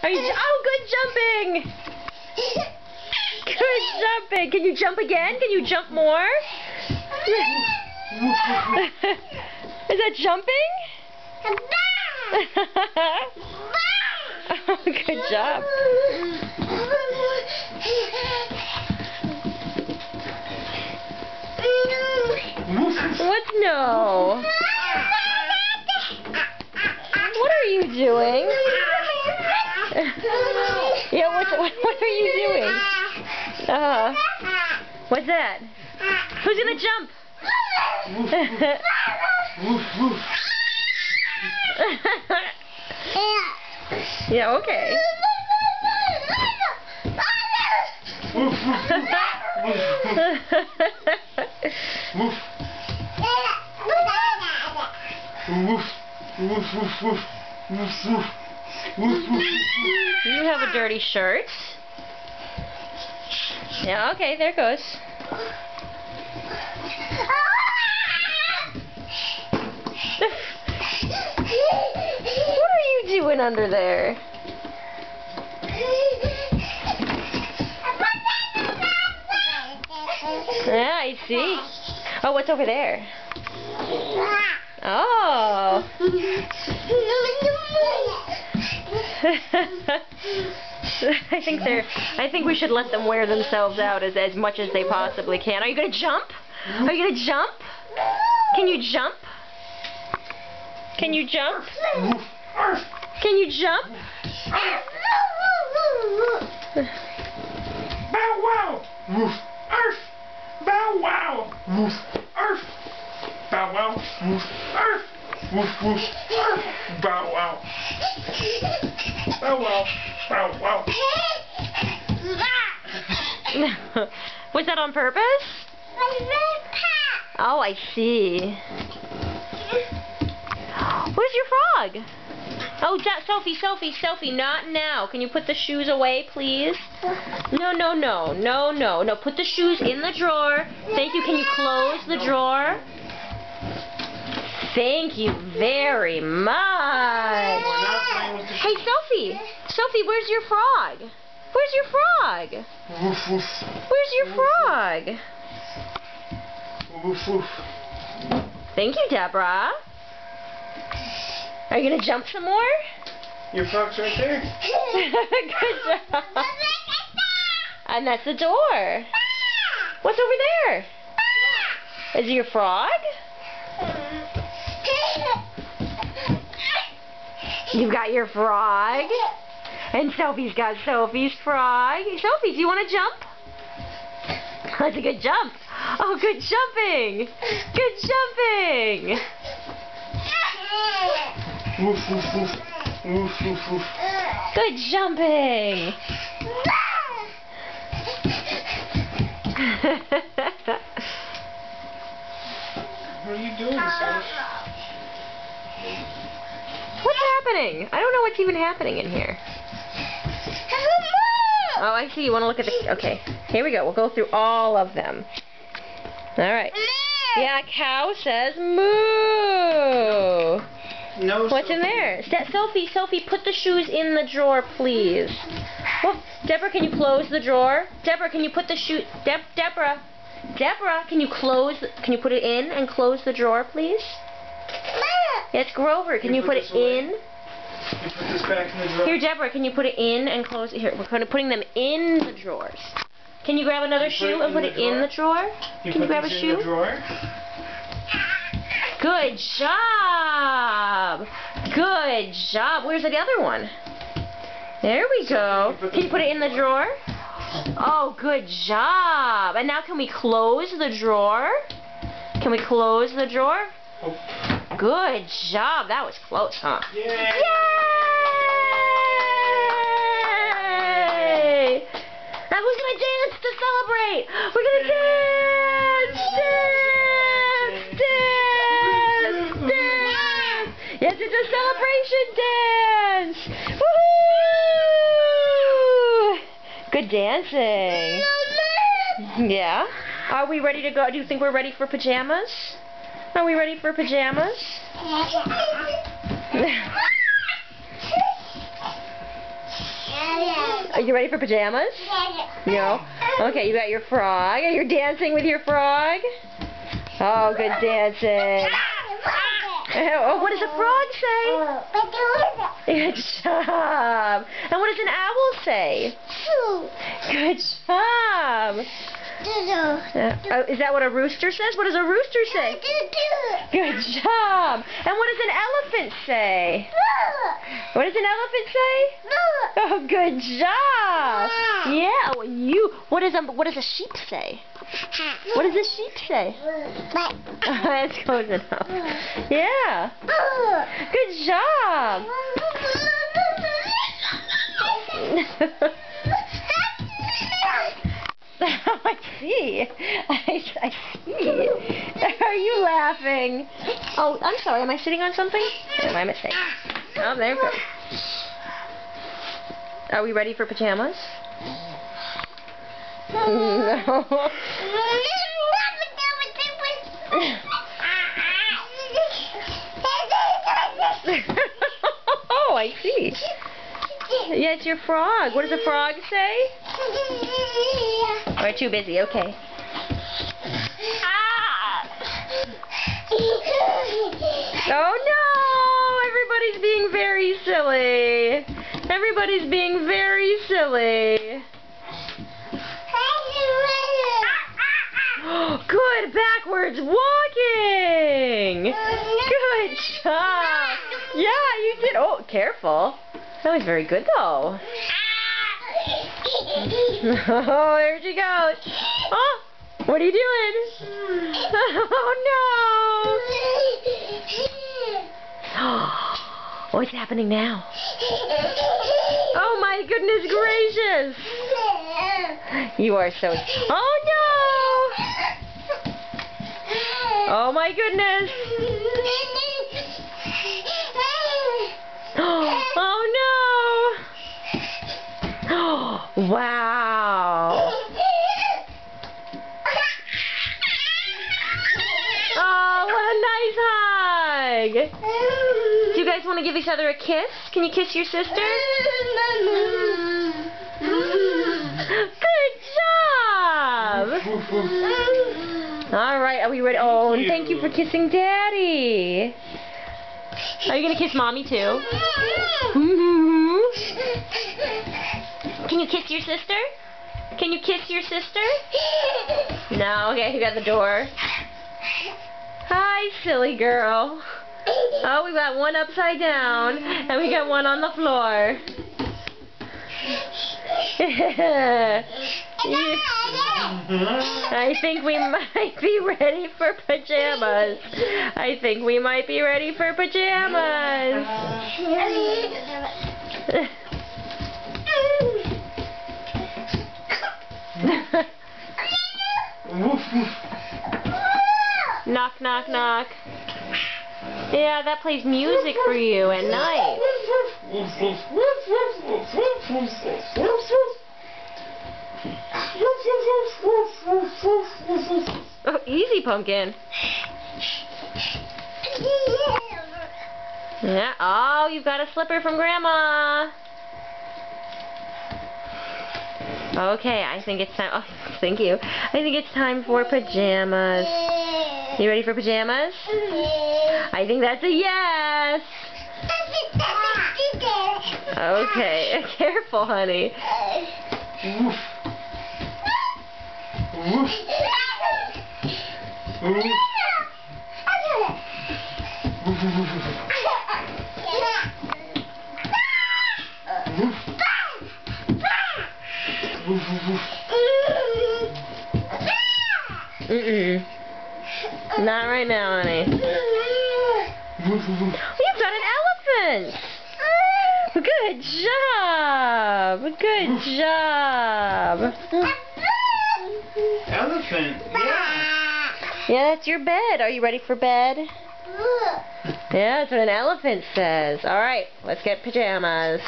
Are you? Oh, good jumping. Good jumping. Can you jump again? Can you jump more? Is that jumping? Oh, good job. What's no? What are you doing? Yeah, what are you doing? What's that? Who's gonna jump? Yeah, okay. You have a dirty shirt. Yeah, okay, there it goes. What are you doing under there? Yeah, I see. Oh, what's over there? Oh. I think we should let them wear themselves out as much as they possibly can. Are you gonna jump? Are you gonna jump? Can you jump? Can you jump? Can you jump? Bow wow! Woof! Arf! Bow wow! Woof! Arf! Bow wow! Woof! Arf! Woof woof! Arf! Bow wow! Bow wow! Bow wow! Was that on purpose? Oh, I see. Where's your frog? Oh, selfie, not now. Can you put the shoes away, please? No. Put the shoes in the drawer. Thank you. Can you close the drawer? Thank you very much. Hey, Selfie, where's your frog? Where's your frog? Where's your frog? Thank you, Deborah. Are you going to jump some more? Your frog's right there. Good job. And that's the door. What's over there? Is it your frog? You've got your frog. And Sophie's got Sophie's frog. Sophie, do you want to jump? That's a good jump. Oh, good jumping. Good jumping. Woof, woof, woof. Woof, woof, woof. Good jumping. What are you doing, Soph? What's happening? I don't know what's even happening in here. Oh, I see. You want to look at the... Okay. Here we go. We'll go through all of them. All right. Yeah, cow says moo. No, What's in there? Sophie, put the shoes in the drawer, please. Oh, Deborah, can you close the drawer? Deborah, can you put the shoe... Deborah, can you close... Can you put it in and close the drawer, please? Yes, Grover, can you put it in? You put this back in the drawer. Here, Deborah, can you put it in and close it? Here, we're putting them in the drawers. Can you grab another shoe and put it in the drawer? Can you grab a shoe? Good job! Good job. Where's the other one? There we go. Can you put it in the drawer? Oh, good job. And now can we close the drawer? Can we close the drawer? Oh. Good job. That was close, huh? Yay! Yay! Now who's going to dance to celebrate? We're going to dance! Dance! Yes, it's a celebration dance! Woohoo! Good dancing. Yeah? Are we ready to go? Do you think we're ready for pajamas? Are we ready for pajamas? Are you ready for pajamas? No? Okay, you got your frog. Are you dancing with your frog? Oh, good dancing. Oh, what does a frog say? Good job. And what does an owl say? Good job. Is that what a rooster says? What does a rooster say? Good job. And what does an elephant say? What does an elephant say? Oh, good job. Yeah. Oh, what does a sheep say? What does a sheep say? That's close enough. Yeah. Good job. I see. I see. Are you laughing? Oh, I'm sorry. Am I sitting on something? My mistake. Oh, there we go. Are we ready for pajamas? No. Oh, I see. Yeah, it's your frog. What does a frog say? We're too busy. Okay. Oh no! Everybody's being very silly. Everybody's being very silly. Good backwards walking. Good job. Yeah, you did. Oh, careful. That was very good though. Oh, there she goes. Oh, what are you doing? Oh no. What's happening now? Oh my goodness gracious. You are so... Oh no. Oh my goodness. Oh no. Wow. Oh, what a nice hug. Do you guys want to give each other a kiss? Can you kiss your sister? Good job. All right, are we ready? Oh, and thank you for kissing Daddy. Are you going to kiss Mommy too? Can you kiss your sister? Can you kiss your sister? No? Okay, you got the door. Hi, silly girl. Oh, we got one upside down, and we got one on the floor. I think we might be ready for pajamas. I think we might be ready for pajamas. Knock, knock, knock. Yeah, that plays music for you at night. Oh, easy, Pumpkin. Yeah. Oh, you've got a slipper from Grandma. Okay, I think it's time. Oh, thank you. I think it's time for pajamas. You ready for pajamas? I think that's a yes. Okay, careful, honey. Not right now, honey. You've got an elephant! Good job! Good job! Elephant, yeah. Yeah, that's your bed. Are you ready for bed? Yeah, that's what an elephant says. Alright, let's get pajamas.